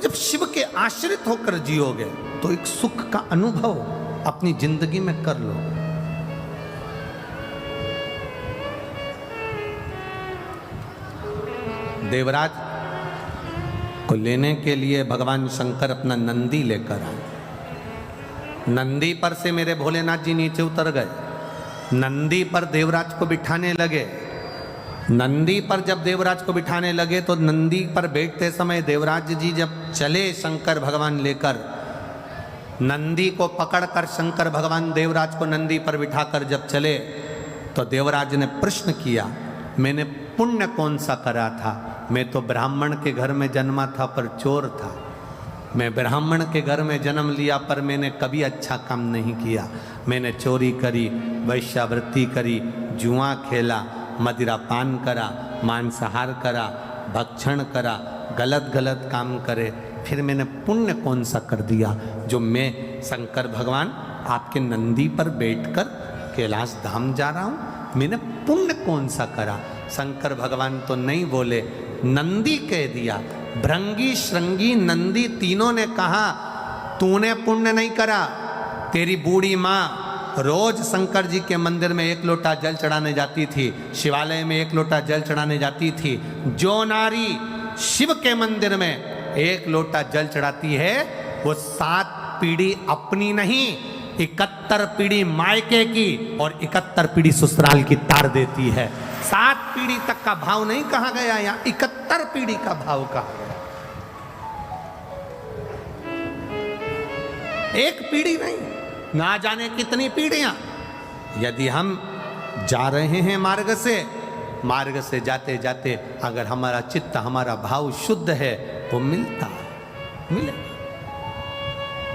जब शिव के आश्रित होकर जियोगे तो एक सुख का अनुभव अपनी जिंदगी में कर लो। देवराज को लेने के लिए भगवान शंकर अपना नंदी लेकर आए। नंदी पर से मेरे भोलेनाथ जी नीचे उतर गए, नंदी पर देवराज को बिठाने लगे। नंदी पर जब देवराज को बिठाने लगे तो नंदी पर बैठते समय देवराज जी जब चले शंकर भगवान लेकर, नंदी को पकड़कर शंकर भगवान देवराज को नंदी पर बिठाकर जब चले तो देवराज ने प्रश्न किया, मैंने पुण्य कौन सा करा था? मैं तो ब्राह्मण के घर में जन्मा था पर चोर था। मैं ब्राह्मण के घर में जन्म लिया पर मैंने कभी अच्छा काम नहीं किया। मैंने चोरी करी, वैश्यावृत्ति करी, जुआ खेला, मदिरा पान करा, मांसाहार करा, भक्षण करा, गलत गलत काम करे। फिर मैंने पुण्य कौन सा कर दिया जो मैं शंकर भगवान आपके नंदी पर बैठकर कैलाश धाम जा रहा हूँ? मैंने पुण्य कौन सा करा? शंकर भगवान तो नहीं बोले, नंदी कह दिया। भृंगी, श्रृंगी, नंदी तीनों ने कहा तूने पुण्य नहीं करा। तेरी बूढ़ी माँ रोज शंकर जी के मंदिर में 1 लोटा जल चढ़ाने जाती थी, शिवालय में 1 लोटा जल चढ़ाने जाती थी। जो नारी शिव के मंदिर में 1 लोटा जल चढ़ाती है वो 7 पीढ़ी अपनी नहीं, 71 पीढ़ी मायके की और 71 पीढ़ी ससुराल की तार देती है। 7 पीढ़ी तक का भाव नहीं कहा गया, यहाँ 71 पीढ़ी का भाव कहा गया। 1 पीढ़ी नहीं, ना जाने कितनी पीढ़ियां। यदि हम जा रहे हैं मार्ग से जाते जाते अगर हमारा चित्त, हमारा भाव शुद्ध है वो मिलेगा।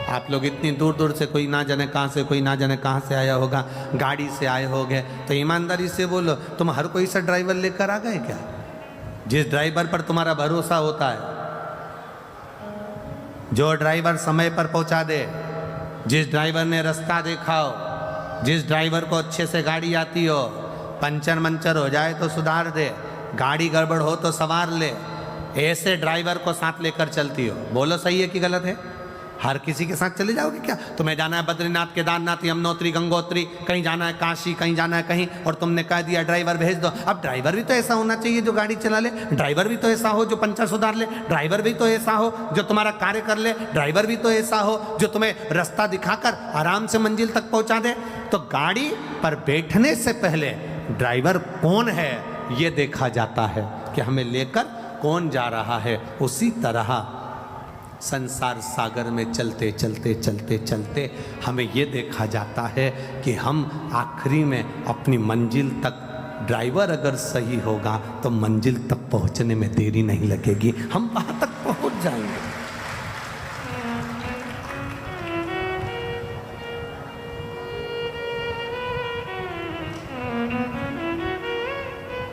आप लोग इतनी दूर दूर से, कोई ना जाने कहाँ से, कोई ना जाने कहाँ से आया होगा, गाड़ी से आए होगे, तो ईमानदारी से बोलो, तुम हर कोई सा ड्राइवर लेकर आ गए क्या? जिस ड्राइवर पर तुम्हारा भरोसा होता है, जो ड्राइवर समय पर पहुंचा दे, जिस ड्राइवर ने रास्ता देखा हो, जिस ड्राइवर को अच्छे से गाड़ी आती हो, पंचर मंचर हो जाए तो सुधार दे, गाड़ी गड़बड़ हो तो संवार ले, ऐसे ड्राइवर को साथ लेकर चलती हो। बोलो सही है कि गलत है? हर किसी के साथ चले जाओगे क्या? तुम्हें जाना है बद्रीनाथ, केदारनाथ, यमुनोत्री, गंगोत्री, कहीं जाना है काशी, कहीं जाना है कहीं, और तुमने कह दिया ड्राइवर भेज दो। अब ड्राइवर भी तो ऐसा होना चाहिए जो गाड़ी चला ले, ड्राइवर भी तो ऐसा हो जो पंचर सुधार ले, ड्राइवर भी तो ऐसा हो जो तुम्हारा कार्य कर ले, ड्राइवर भी तो ऐसा हो जो तुम्हें रास्ता दिखाकर आराम से मंजिल तक पहुंचा दे। तो गाड़ी पर बैठने से पहले ड्राइवर कौन है ये देखा जाता है कि हमें लेकर कौन जा रहा है। उसी तरह संसार सागर में चलते चलते चलते चलते हमें ये देखा जाता है कि हम आखिरी में अपनी मंजिल तक, ड्राइवर अगर सही होगा तो मंजिल तक पहुंचने में देरी नहीं लगेगी, हम वहां तक पहुंच जाएंगे।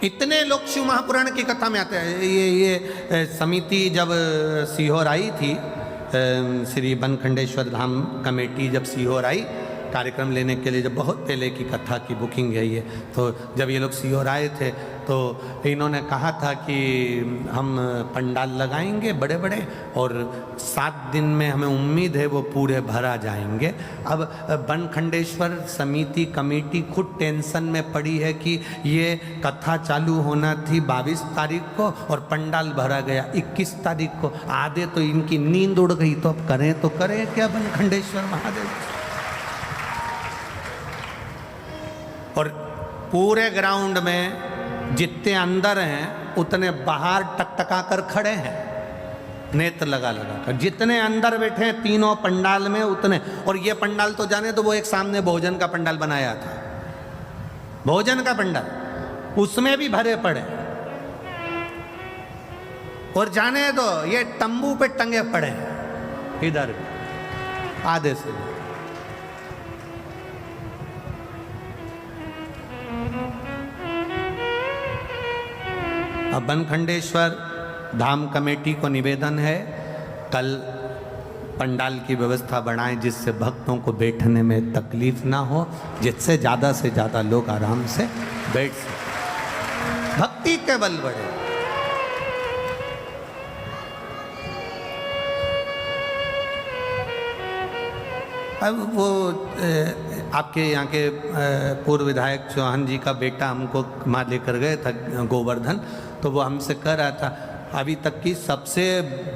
इतने लोग शिव महापुराण की कथा में आते हैं। ये समिति जब सीहोर आई थी, श्री बनखंडेश्वर धाम कमेटी जब सीहोर आई कार्यक्रम लेने के लिए, जब बहुत पहले की कथा की बुकिंग है ये, तो जब ये लोग सीहोर आए थे तो इन्होंने कहा था कि हम पंडाल लगाएंगे बड़े बड़े और 7 दिन में हमें उम्मीद है वो पूरे भरा जाएंगे। अब बनखंडेश्वर समिति कमेटी खुद टेंशन में पड़ी है कि ये कथा चालू होना थी 22 तारीख को और पंडाल भरा गया 21 तारीख को। आधे तो इनकी नींद उड़ गई, तो अब करें तो करें क्या बनखंडेश्वर महादेव। और पूरे ग्राउंड में जितने अंदर हैं उतने बाहर टकटका कर खड़े हैं, नेत्र लगा लगा कर। जितने अंदर बैठे हैं तीनों पंडाल में उतने। और ये पंडाल तो जाने तो वो एक सामने भोजन का पंडाल बनाया था, भोजन का पंडाल, उसमें भी भरे पड़े। और जाने दो ये तंबू पे टंगे पड़े हैं इधर आधे से। अब बनखंडेश्वर धाम कमेटी को निवेदन है, कल पंडाल की व्यवस्था बढ़ाएं जिससे भक्तों को बैठने में तकलीफ ना हो, जिससे ज़्यादा से ज़्यादा लोग आराम से बैठ सकें, भक्ति के बल बढ़े। अब वो आपके यहाँ के पूर्व विधायक चौहान जी का बेटा हमको वहाँ लेकर गए था गोवर्धन, तो वो हमसे कह रहा था अभी तक की सबसे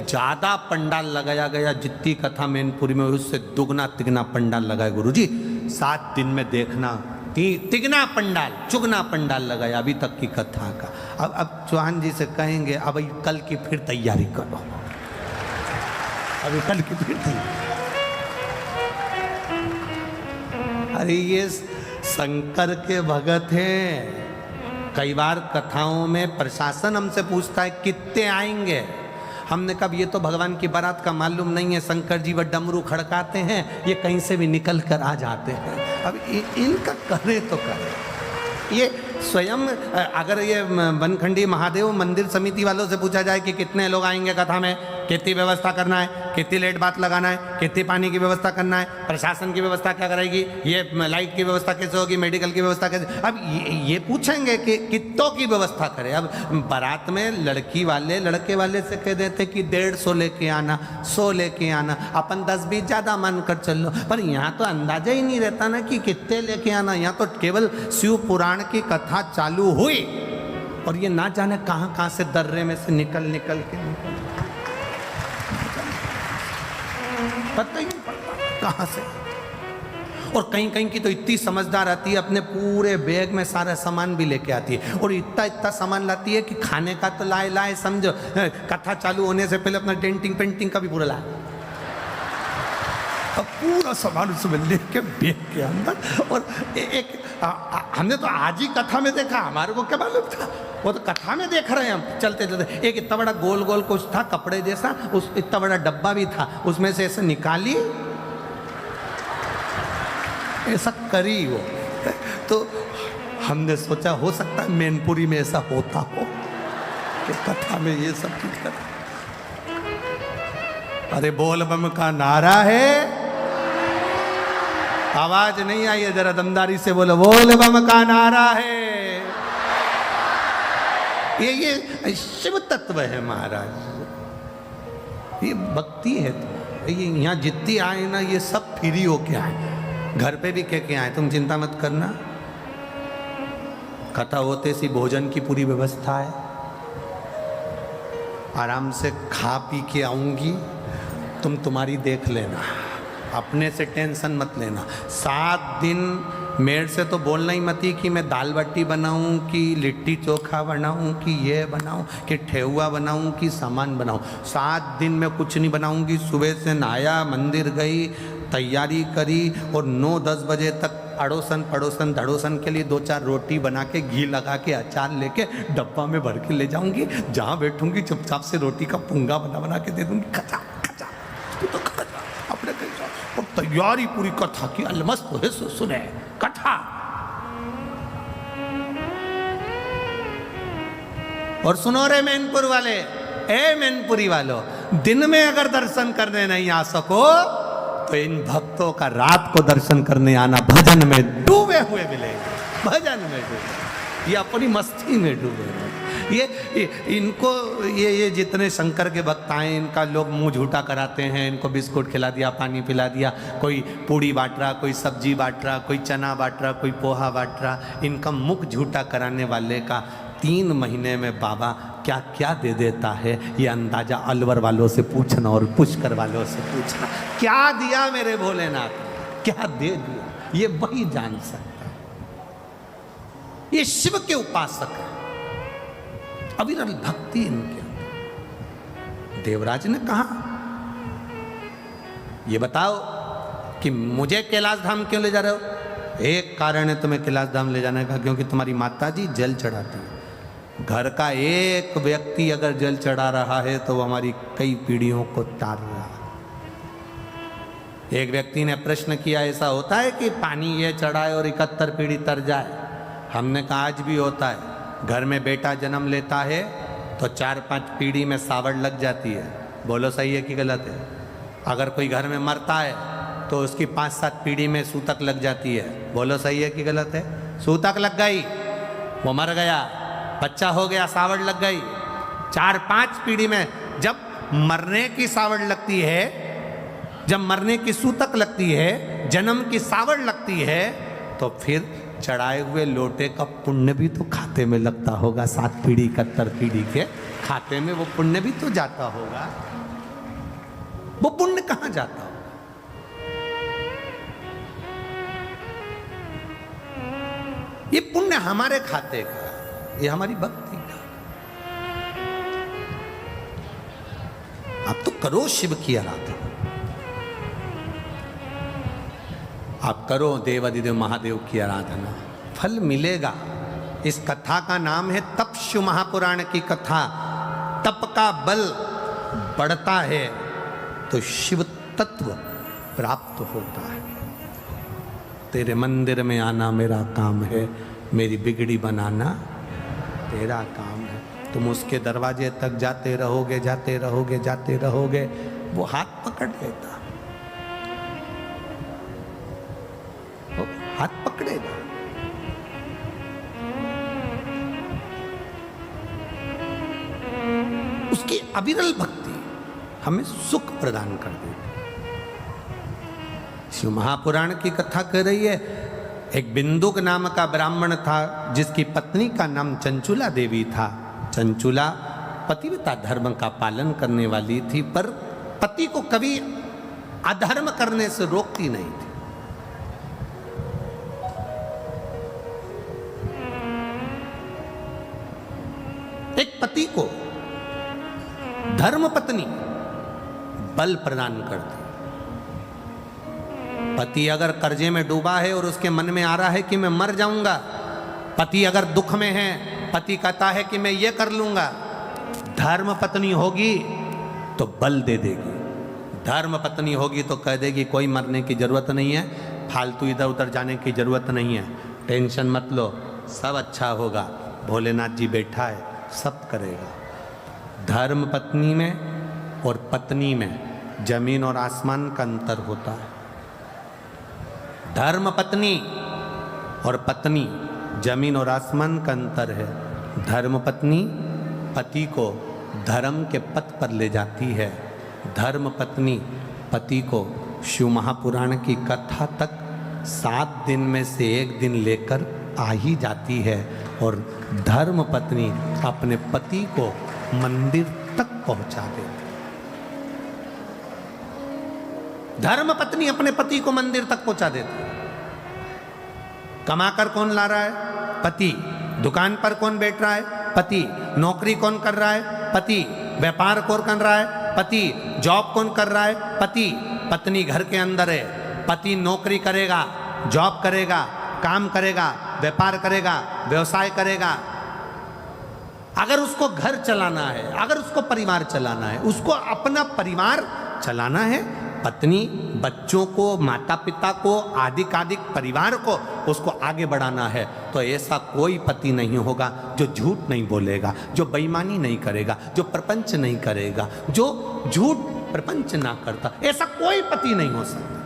ज़्यादा पंडाल लगाया गया जितनी कथा मैनपुरी में उससे दुगना तिगना पंडाल लगाए गुरुजी। 7 दिन में देखना तिगना पंडाल चुगना पंडाल लगाया अभी तक की कथा का। अब चौहान जी से कहेंगे अब कल की फिर तैयारी करो, अभी कल की फिर तैयारी। अरे ये शंकर के भगत हैं। कई बार कथाओं में प्रशासन हमसे पूछता है कितने आएंगे, हमने कहा ये तो भगवान की बारात का मालूम नहीं है, शंकर जी वो डमरू खड़काते हैं, ये कहीं से भी निकल कर आ जाते हैं। अब इनका करे तो करे। ये स्वयं अगर ये बनखंडी महादेव मंदिर समिति वालों से पूछा जाए कि कितने लोग आएंगे कथा में, कितनी व्यवस्था करना है, कितनी लेट बात लगाना है, कितनी पानी की व्यवस्था करना है, प्रशासन की व्यवस्था क्या करेगी, ये लाइट की व्यवस्था कैसे होगी, मेडिकल की व्यवस्था कैसे, अब ये पूछेंगे कि कितनों की व्यवस्था करें। अब बारात में लड़की वाले लड़के वाले से कह देते कि 150 लेके आना, 100 लेके आना, अपन 10-20 ज़्यादा मान कर चल लो। पर यहाँ तो अंदाजा ही नहीं रहता ना कि कितने लेके आना। यहाँ तो केवल शिव पुराण की कथा चालू हुई और ये ना जाने कहाँ कहाँ से दर्रे में से निकल के पता ही नहीं पड़ता कहाँ से। और कहीं कहीं की तो इतनी समझदार आती है, अपने पूरे बैग में सारा सामान भी लेके आती है और इतना सामान लाती है कि खाने का तो लाए समझो, कथा चालू होने से पहले अपना डेंटिंग पेंटिंग का भी पूरा लाए, अब पूरा सामान उसमें लेके बैग के अंदर। और एक हमने तो आज ही कथा में देखा, हमारे को क्या मालूम था, वो तो कथा में देख रहे हैं हम चलते चलते। एक इतना बड़ा गोल गोल कुछ था कपड़े जैसा, उस इतना बड़ा डब्बा भी था, उसमें से ऐसे निकाली ऐसा करी वो। तो हमने सोचा हो सकता है मैनपुरी में ऐसा होता हो कि कथा में ये सब चीज कर। अरे बोल बम का नारा है, आवाज नहीं आई है, जरा दमदारी से बोलो, बोल बम का नारा है। ये शिव तत्व है महाराज, ये भक्ति है। तो ये यहाँ जितनी आए ना ये सब फ्री होके आए, घर पे भी कह के आए, तुम चिंता मत करना, कथा होते सी भोजन की पूरी व्यवस्था है, आराम से खा पी के आऊंगी, तुम तुम्हारी देख लेना, अपने से टेंशन मत लेना। 7 दिन मेरे से तो बोलना ही मत ही कि मैं दाल बाटी बनाऊं कि लिट्टी चोखा बनाऊं कि ये बनाऊं कि ठेहुआ बनाऊं कि सामान बनाऊं। 7 दिन में कुछ नहीं बनाऊंगी। सुबह से नहाया, मंदिर गई, तैयारी करी और 9-10 बजे तक अड़ोसन पड़ोसन धड़ोसन के लिए 2-4 रोटी बना के घी लगा के अचार लेके डब्बा में भर के ले जाऊंगी। जहाँ बैठूंगी चुपचाप से रोटी का पुंगा बना के दे दूंगी, खचा खचा तू तो खचा अपने कहीं जाओ। और तैयारी पूरी कथा की अलमस्त है, सुने कथा। और सुनो रे मैनपुर वाले, ए मैनपुरी वालों, दिन में अगर दर्शन करने नहीं आ सको तो इन भक्तों का रात को दर्शन करने आना, भजन में डूबे हुए मिलेंगे, भजन में डूबे, ये अपनी मस्ती में डूबे हुए। ये इनको ये जितने शंकर के भक्त आए, इनका लोग मुंह झूठा कराते हैं, इनको बिस्कुट खिला दिया, पानी पिला दिया, कोई पूड़ी बांट रहा, कोई सब्जी बांट रहा, कोई चना बांट रहा, कोई पोहा बांट रहा। इनका मुख झूठा कराने वाले का 3 महीने में बाबा क्या क्या दे देता है, ये अंदाजा अलवर वालों से पूछना और पुष्कर वालों से पूछना, क्या दिया मेरे भोलेनाथ, क्या दे दिया, ये वही जान सकता है। ये शिव के उपासक है, अविरल भक्ति इनके अंदर। देवराज ने कहा ये बताओ कि मुझे कैलाश धाम क्यों ले जा रहे हो। एक कारण है तुम्हें कैलाश धाम ले जाने का, क्योंकि तुम्हारी माता जी जल चढ़ाती है। घर का एक व्यक्ति अगर जल चढ़ा रहा है तो वो हमारी कई पीढ़ियों को तार रहा है। एक व्यक्ति ने प्रश्न किया, ऐसा होता है कि पानी ये चढ़ाए और 71 पीढ़ी तर जाए। हमने कहा आज भी होता है। घर में बेटा जन्म लेता है तो 4-5 पीढ़ी में सावड़ लग जाती है। बोलो सही है कि गलत है। अगर कोई घर में मरता है तो उसकी 5-7 पीढ़ी में सूतक लग जाती है। बोलो सही है कि गलत है। सूतक लग गई, वो मर गया, बच्चा हो गया, सावड़ लग गई। 4-5 पीढ़ी में जब मरने की सावड़ लगती है, जब मरने की सूतक लगती है, जन्म की सावड़ लगती है तो फिर चढ़ाए हुए लोटे का पुण्य भी तो खाते में लगता होगा, 7 पीढ़ी 71 पीढ़ी के खाते में वो पुण्य भी तो जाता होगा। वो पुण्य कहां जाता होगा? ये पुण्य हमारे खाते का, ये हमारी भक्ति का। आप तो करो शिव की आराधना, आप करो देवादिदेव महादेव की आराधना, फल मिलेगा। इस कथा का नाम है तपस्यु महापुराण की कथा। तप का बल बढ़ता है तो शिव तत्व प्राप्त होता है। तेरे मंदिर में आना मेरा काम है, मेरी बिगड़ी बनाना तेरा काम है। तुम उसके दरवाजे तक जाते रहोगे, जाते रहोगे, जाते रहोगे, वो हाथ पकड़ लेता, वो हाथ पकड़ेगा। उसकी अविरल भक्ति हमें सुख प्रदान कर देती। शिव महापुराण की कथा कह रही है, एक बिंदुक नाम का ब्राह्मण था जिसकी पत्नी का नाम चंचुला देवी था। चंचुला पतिव्रता धर्म का पालन करने वाली थी, पर पति को कभी अधर्म करने से रोकती नहीं थी। एक पति को धर्म पत्नी बल प्रदान करती। पति अगर कर्जे में डूबा है और उसके मन में आ रहा है कि मैं मर जाऊंगा, पति अगर दुख में है, पति कहता है कि मैं ये कर लूंगा, धर्म पत्नी होगी तो बल दे देगी। धर्म पत्नी होगी तो कह देगी कोई मरने की जरूरत नहीं है, फालतू इधर उधर जाने की जरूरत नहीं है, टेंशन मत लो, सब अच्छा होगा, भोलेनाथ जी बैठा है, सब करेगा। धर्म पत्नी में और पत्नी में जमीन और आसमान का अंतर होता है। धर्म पत्नी और पत्नी जमीन और आसमान का अंतर है। धर्म पत्नी पति को धर्म के पथ पर ले जाती है। धर्म पत्नी पति को शिव महापुराण की कथा तक 7 दिन में से 1 दिन लेकर आ ही जाती है, और धर्म पत्नी अपने पति को मंदिर तक पहुंचा देती। धर्म पत्नी अपने पति को मंदिर तक पहुंचा देती। कमाकर कौन ला रहा है? पति। दुकान पर कौन बैठ रहा है? पति। नौकरी कौन कर रहा है? पति। व्यापार कौन कर रहा है? पति। जॉब कौन कर रहा है? पति। पत्नी घर के अंदर है, पति नौकरी करेगा, जॉब करेगा, काम करेगा, व्यापार करेगा, व्यवसाय करेगा। अगर उसको घर चलाना है, अगर उसको परिवार चलाना है, उसको अपना परिवार चलाना है, पत्नी बच्चों को, माता पिता को, आदिक परिवार को उसको आगे बढ़ाना है, तो ऐसा कोई पति नहीं होगा जो झूठ नहीं बोलेगा, जो बेईमानी नहीं करेगा, जो प्रपंच नहीं करेगा, जो झूठ प्रपंच ना करता। ऐसा कोई पति नहीं हो सकता।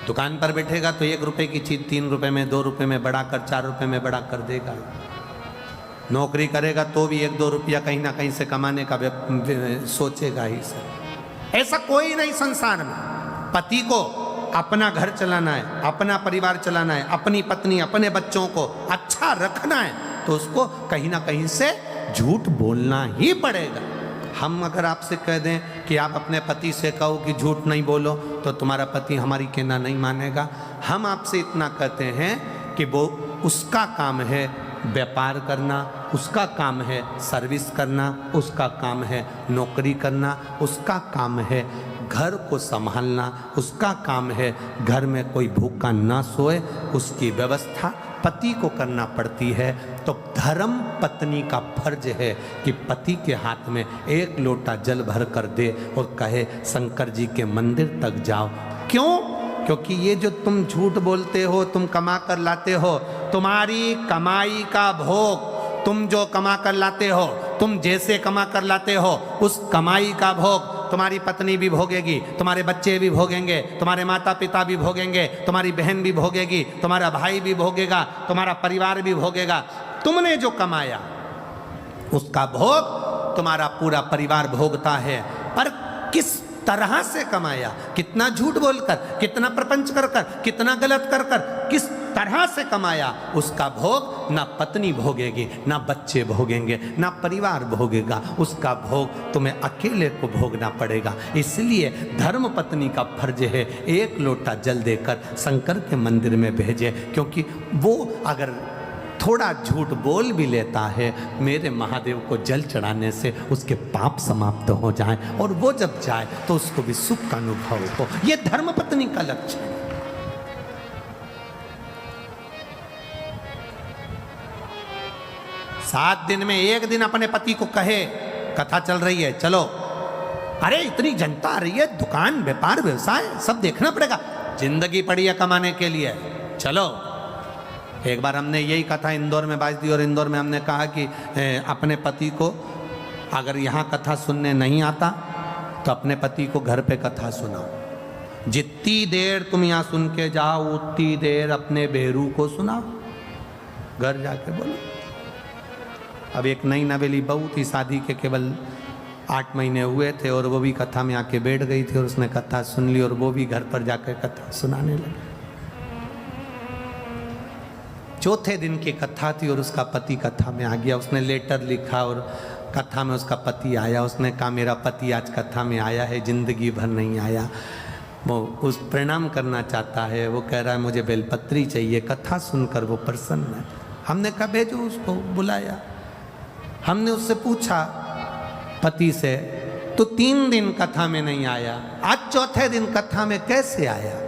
दुकान पर बैठेगा तो 1 रुपए की चीज 3 रुपए में, 2 रुपए में बढ़ाकर 4 रुपए में बढ़ा कर देगा। नौकरी करेगा तो भी 1-2 रुपया कहीं ना कहीं से कमाने का सोचेगा ही सर। ऐसा कोई नहीं संसार में। पति को अपना घर चलाना है, अपना परिवार चलाना है, अपनी पत्नी, अपने बच्चों को अच्छा रखना है, तो उसको कहीं ना कहीं से झूठ बोलना ही पड़ेगा। हम अगर आपसे कह दें कि आप अपने पति से कहो कि झूठ नहीं बोलो, तो तुम्हारा पति हमारी कहना नहीं मानेगा। हम आपसे इतना कहते हैं कि वो उसका काम है व्यापार करना, उसका काम है सर्विस करना, उसका काम है नौकरी करना, उसका काम है घर को संभालना, उसका काम है घर में कोई भूखा ना सोए, उसकी व्यवस्था पति को करना पड़ती है। तो धर्म पत्नी का फर्ज है कि पति के हाथ में 1 लोटा जल भर कर दे और कहे शंकर जी के मंदिर तक जाओ। क्यों? क्योंकि ये जो तुम झूठ बोलते हो, तुम कमा कर लाते हो, तुम्हारी कमाई का भोग, तुम जो कमा कर लाते हो, तुम जैसे कमा कर लाते हो, उस कमाई का भोग तुम्हारी पत्नी भी भोगेगी, तुम्हारे बच्चे भी भोगेंगे, तुम्हारे माता पिता भी भोगेंगे, तुम्हारी बहन भी भोगेगी, तुम्हारा भाई भी भोगेगा, तुम्हारा परिवार भी भोगेगा। तुमने जो कमाया उसका भोग तुम्हारा पूरा परिवार भोगता है। पर किस तरह से कमाया, कितना झूठ बोलकर, कितना प्रपंच कर कर, कितना गलत कर कर, किस तरह से कमाया, उसका भोग ना पत्नी भोगेगी, ना बच्चे भोगेंगे, ना परिवार भोगेगा, उसका भोग तुम्हें अकेले को भोगना पड़ेगा। इसलिए धर्म पत्नी का फर्ज है एक लोटा जल देकर शंकर के मंदिर में भेजे, क्योंकि वो अगर थोड़ा झूठ बोल भी लेता है, मेरे महादेव को जल चढ़ाने से उसके पाप समाप्त हो जाएं, और वो जब जाए तो उसको भी सुख का अनुभव हो। ये धर्मपत्नी का लक्ष्य है। सात दिन में एक दिन अपने पति को कहे, कथा चल रही है चलो, अरे इतनी जनता आ रही है, दुकान व्यापार व्यवसाय सब देखना पड़ेगा, जिंदगी पड़ी है कमाने के लिए, चलो। एक बार हमने यही कथा इंदौर में बाज दी, और इंदौर में हमने कहा कि अपने पति को अगर यहाँ कथा सुनने नहीं आता तो अपने पति को घर पे कथा सुनाओ, जितनी देर तुम यहाँ सुन के जाओ उतनी देर अपने बेरू को सुनाओ, घर जाके बोलो। अब एक नई नवेली बहू थी, शादी के केवल 8 महीने हुए थे, और वो भी कथा में आके बैठ गई थी, और उसने कथा सुन ली, और वो भी घर पर जाकर कथा सुनाने लगी। चौथे दिन की कथा थी और उसका पति कथा में आ गया, उसने लेटर लिखा और कथा में उसका पति आया, उसने कहा मेरा पति आज कथा में आया है, जिंदगी भर नहीं आया, वो उस प्रणाम करना चाहता है, वो कह रहा है मुझे बेलपत्री चाहिए। कथा सुनकर वो प्रसन्न है। हमने कहा भेजो उसको, बुलाया। हमने उससे पूछा पति से, तो 3 दिन कथा में नहीं आया, आज चौथे दिन कथा में कैसे आया?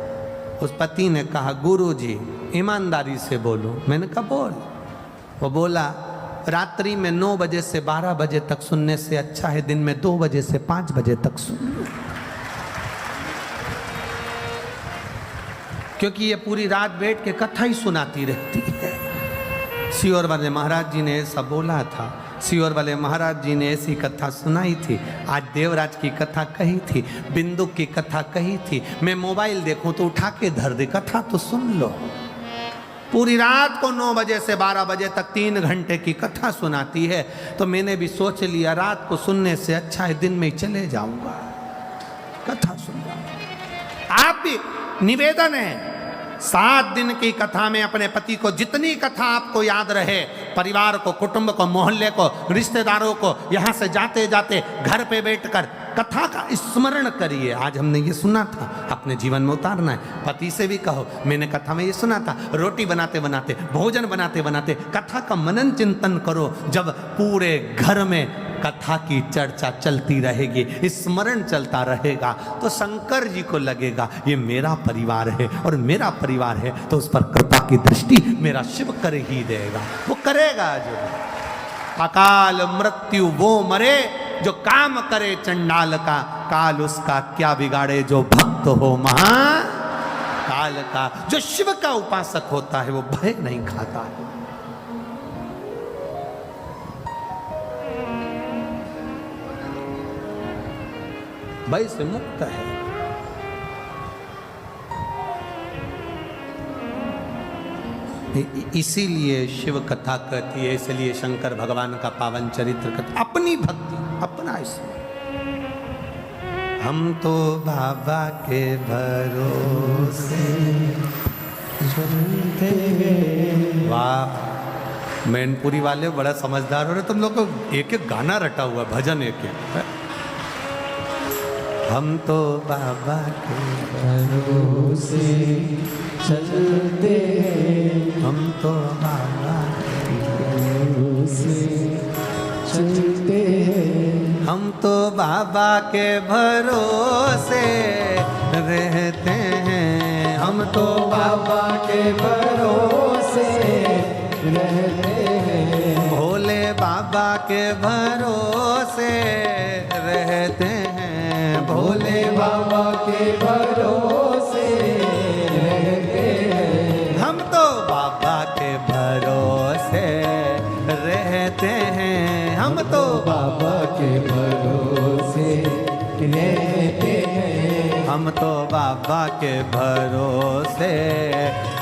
उस पति ने कहा गुरुजी ईमानदारी से बोलो। मैंने कहा बोल। वो बोला रात्रि में 9 बजे से 12 बजे तक सुनने से अच्छा है दिन में 2 बजे से 5 बजे तक सुन लो, क्योंकि ये पूरी रात बैठ के कथा ही सुनाती रहती है। सियोर वाले महाराज जी ने ऐसा बोला था, सियोर वाले महाराज जी ने ऐसी कथा सुनाई थी। आज देवराज की कथा कही थी, बिंदु की कथा कही थी। मैं मोबाइल देखूं तो उठा के धर दे, कथा तो सुन लो। पूरी रात को 9 बजे से 12 बजे तक 3 घंटे की कथा सुनाती है। तो मैंने भी सोच लिया रात को सुनने से अच्छा है दिन में ही चले जाऊंगा, कथा सुन जाऊंगा। आप भी निवेदन है 7 दिन की कथा में अपने पति को जितनी कथा आपको याद रहे, परिवार को, कुटुंब को, मोहल्ले को, रिश्तेदारों को, यहाँ से जाते जाते घर पे बैठकर कथा का स्मरण करिए। आज हमने ये सुना था, अपने जीवन में उतारना है। पति से भी कहो मैंने कथा में ये सुना था। रोटी बनाते बनाते, भोजन बनाते बनाते कथा का मनन चिंतन करो। जब पूरे घर में कथा की चर्चा चलती रहेगी, स्मरण चलता रहेगा, तो शंकर जी को लगेगा ये मेरा परिवार है और मेरा परिवार है तो उस पर कृपा की दृष्टि मेरा शिव कर ही देगा। वो करेगा जो अकाल मृत्यु वो मरे, जो काम करे चंडाल का, काल उसका क्या बिगाड़े जो भक्त हो महाकाल का। जो शिव का उपासक होता है वो भय नहीं खाता है। भय से मुक्त है। इसीलिए शिव कथा कहती है, इसलिए शंकर भगवान का पावन चरित्र कहती, अपनी भक्ति अपना इसमें। हम तो बाबा के भरोसे चलते हैं। वाह, मैनपुरी वाले बड़ा समझदार हो रहे, तुम लोग को एक एक गाना रटा हुआ, भजन एक एक। हम तो बाबा के भरोसे चलते हैं, हम तो बाबा के भरोसे चलते हैं, हम तो बाबा के भरोसे रहते हैं, हम तो बाबा के भरोसे रहते हैं, भोले बाबा के भरोसे रहते हैं, भोले बाबा के भरोसे रहते हैं, हम तो बाबा के भरोसे रहते हैं, हम तो बाबा के भरोसे रहते हैं, हम तो बाबा के भरोसे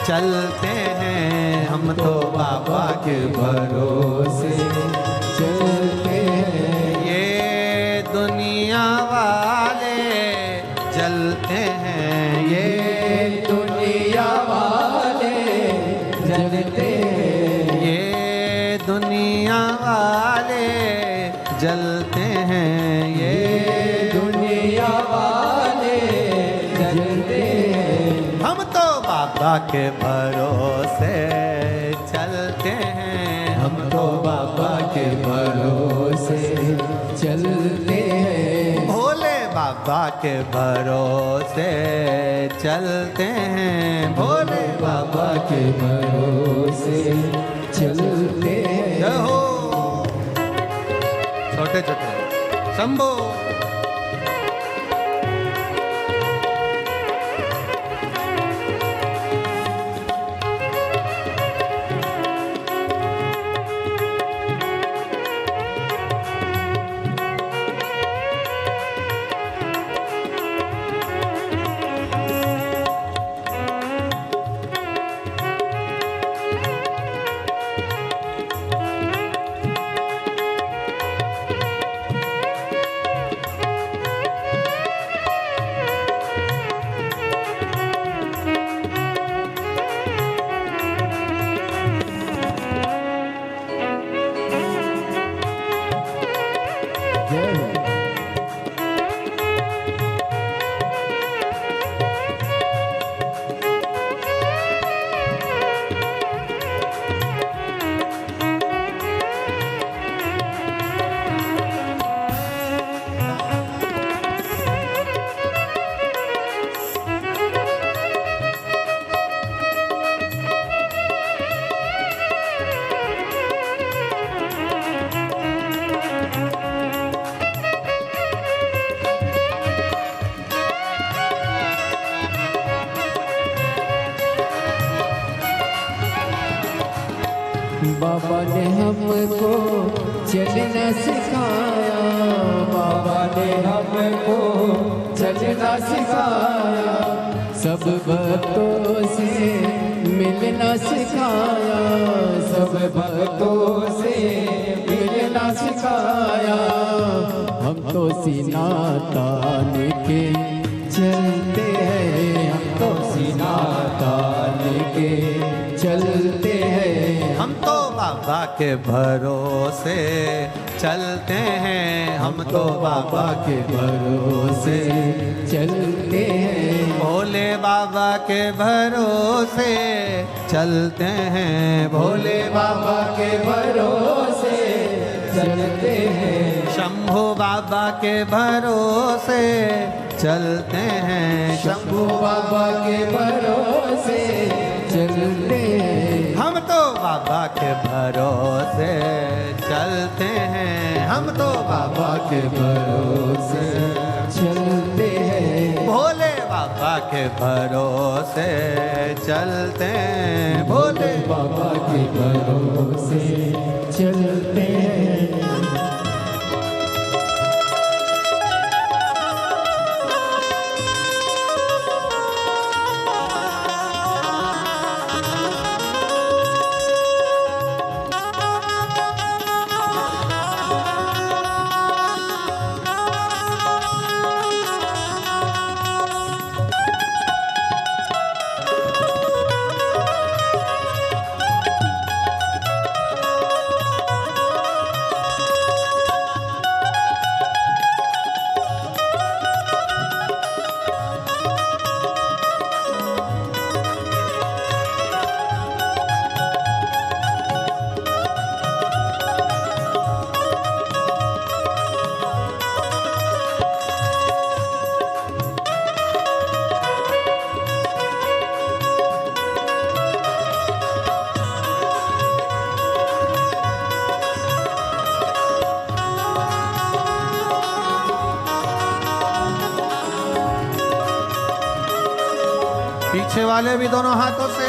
चलते हैं, हम तो बाबा के भरोसे चलते हैं। ये दुनिया वाले बाबा के भरोसे चलते हैं, हम तो बाबा के भरोसे चलते हैं। भोले बाबा के भरोसे चलते हैं, भोले बाबा के भरोसे चलते हैं। जय हो। छोटे छोटे शंभो। बाबा ने हमको चलना सिखाया, बाबा ने हमको चलना सिखाया, सब भक्तों से मिलना सिखाया, सब भक्तों से मिलना सिखाया। हम तो सीना तान के चलते हैं, हम तो सीना तान के चलते हैं। हम तो बाबा के भरोसे चलते हैं, हम तो बाबा के भरोसे चलते हैं। भोले बाबा के भरोसे चलते हैं, भोले बाबा के भरोसे चलते हैं। शंभू बाबा के भरोसे चलते हैं, शंभू बाबा के भरोसे चलते हैं। हम तो बाबा के भरोसे चलते हैं, हम तो बाबा के भरोसे चलते हैं। भोले बाबा के भरोसे चलते हैं, भोले बाबा के भरोसे चलते हैं। पीछे वाले भी दोनों हाथों से,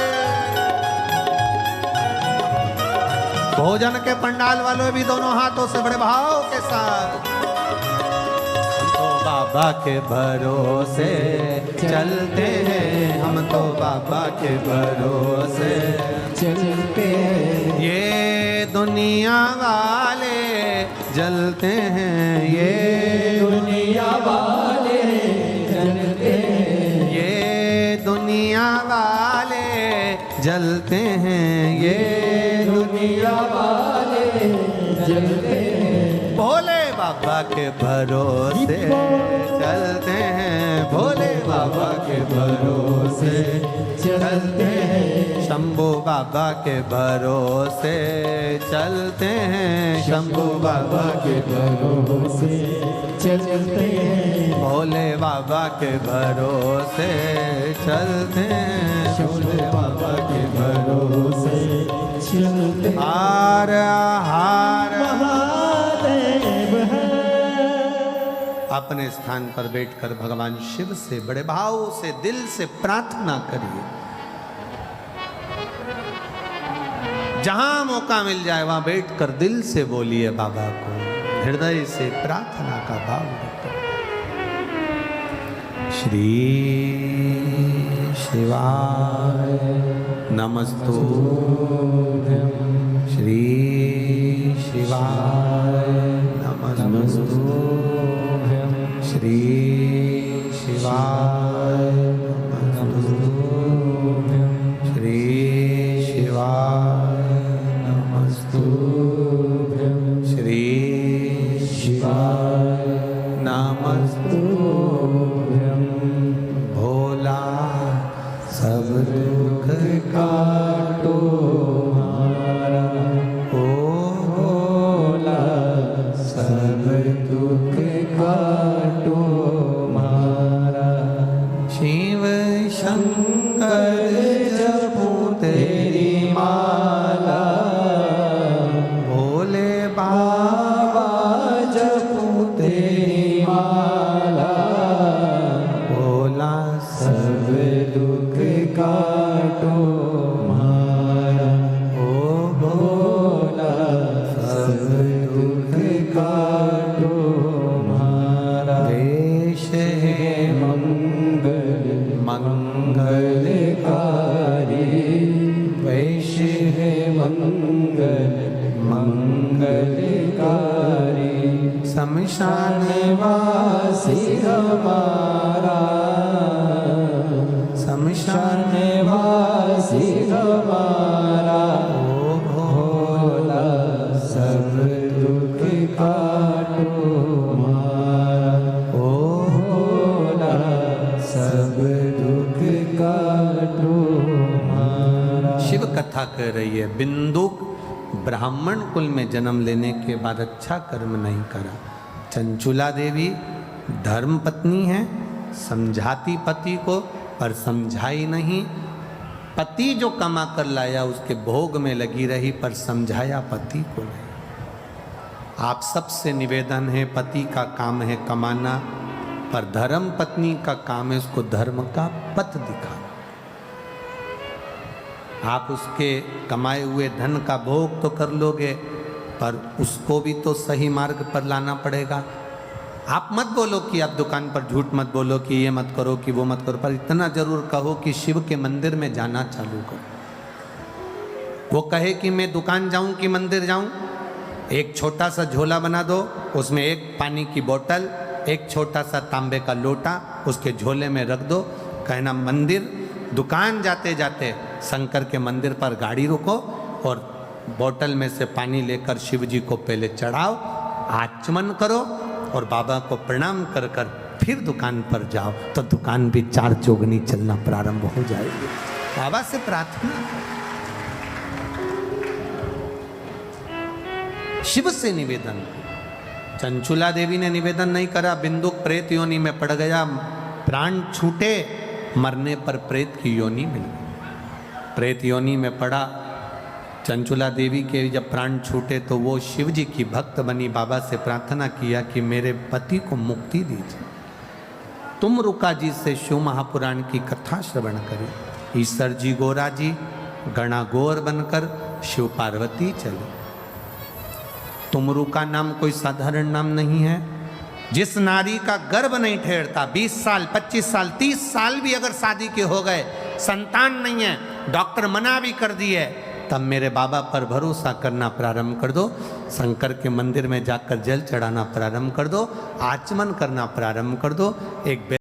भोजन के पंडाल वाले भी दोनों हाथों से बड़े भाव के साथ। हम तो बाबा के भरोसे चलते हैं, हम तो बाबा के भरोसे चलते हैं। ये दुनिया वाले जलते हैं, ये दुनिया वाले जलते हैं। ये दुनिया वाले जलते हैं, ये दुनिया वाले जलते हैं। भोले बाबा के के भरोसे चलते हैं, भोले बाबा के भरोसे चलते हैं, शंभू बाबा के भरोसे चलते हैं, शंभू बाबा के भरोसे चलते हैं, भोले बाबा के भरोसे चलते हैं, शंभू बाबा के भरोसे चलते हैं। हार हार महादेव है। अपने स्थान पर बैठकर भगवान शिव से बड़े भाव से दिल से प्रार्थना करिए। जहां मौका मिल जाए वहां बैठकर दिल से बोलिए बाबा को, हृदय से प्रार्थना का भाव रखकर। श्री शिवाय नमस्तुभ्यं, श्री शिवाय नमस्तुभ्यं, श्री शिवाय नमस्तुभ्यं, श्री शिवाय नमस्तुभ्यं, श्री शिवाय नमस्तुभ्यं। भोला सब दुख काटो हमारा, ओ भोला सब दुख काटो हमारा, शिव शंकर जपो तेरी माला, भोले बाबा जपो तेरी माला, भोला सब दुख काटो हमारा, ओ भोला सब दुख काटो हमारा। देश है मंगल मंगलकारी, वैश्य है मंगल मंगलकारी, शमशान वासी हमारा, शमशान वासी हमारा, ओ भोला सब दुख काटो हमारा, ओ भोला सब दुख काटो हमारा। शिव कथा कह रही है, बिंदुक ब्राह्मण कुल में जन्म लेने के बाद अच्छा कर्म नहीं करा। चंचुला देवी धर्म पत्नी है, समझाती पति को पर समझाई नहीं। पति जो कमा कर लाया उसके भोग में लगी रही पर समझाया पति को नहीं। आप सबसे निवेदन है, पति का काम है कमाना, पर धर्म पत्नी का काम है उसको धर्म का पथ दिखाना। आप उसके कमाए हुए धन का भोग तो कर लोगे, पर उसको भी तो सही मार्ग पर लाना पड़ेगा। आप मत बोलो कि आप दुकान पर झूठ मत बोलो कि ये मत करो कि वो मत करो, पर इतना जरूर कहो कि शिव के मंदिर में जाना चालू करो। वो कहे कि मैं दुकान जाऊं कि मंदिर जाऊं, एक छोटा सा झोला बना दो, उसमें एक पानी की बोतल, एक छोटा सा तांबे का लोटा उसके झोले में रख दो, कहना मंदिर दुकान जाते जाते शंकर के मंदिर पर गाड़ी रोको और बोतल में से पानी लेकर शिव जी को पहले चढ़ाओ, आचमन करो और बाबा को प्रणाम कर कर फिर दुकान पर जाओ, तो दुकान भी चार चौगनी चलना प्रारंभ हो जाएगी। बाबा से प्रार्थना, शिव से निवेदन। चंचुला देवी ने निवेदन नहीं करा, बिंदुक प्रेत योनि में पड़ गया, प्राण छूटे, मरने पर प्रेत की योनि मिल गई। प्रेत योनि में पड़ा, चंचुला देवी के जब प्राण छूटे तो वो शिव जी की भक्त बनी, बाबा से प्रार्थना किया कि मेरे पति को मुक्ति दीजिए। तुम रुका जी से शिव महापुराण की कथा श्रवण करें। ईश्वर जी गोरा जी गणागोर बनकर शिव पार्वती चले। तुमरू का नाम कोई साधारण नाम नहीं है। जिस नारी का गर्भ नहीं ठहरता, 20 साल 25 साल 30 साल भी अगर शादी के हो गए, संतान नहीं है, डॉक्टर मना भी कर दिए, तब मेरे बाबा पर भरोसा करना प्रारंभ कर दो। शंकर के मंदिर में जाकर जल चढ़ाना प्रारंभ कर दो, आचमन करना प्रारंभ कर दो। एक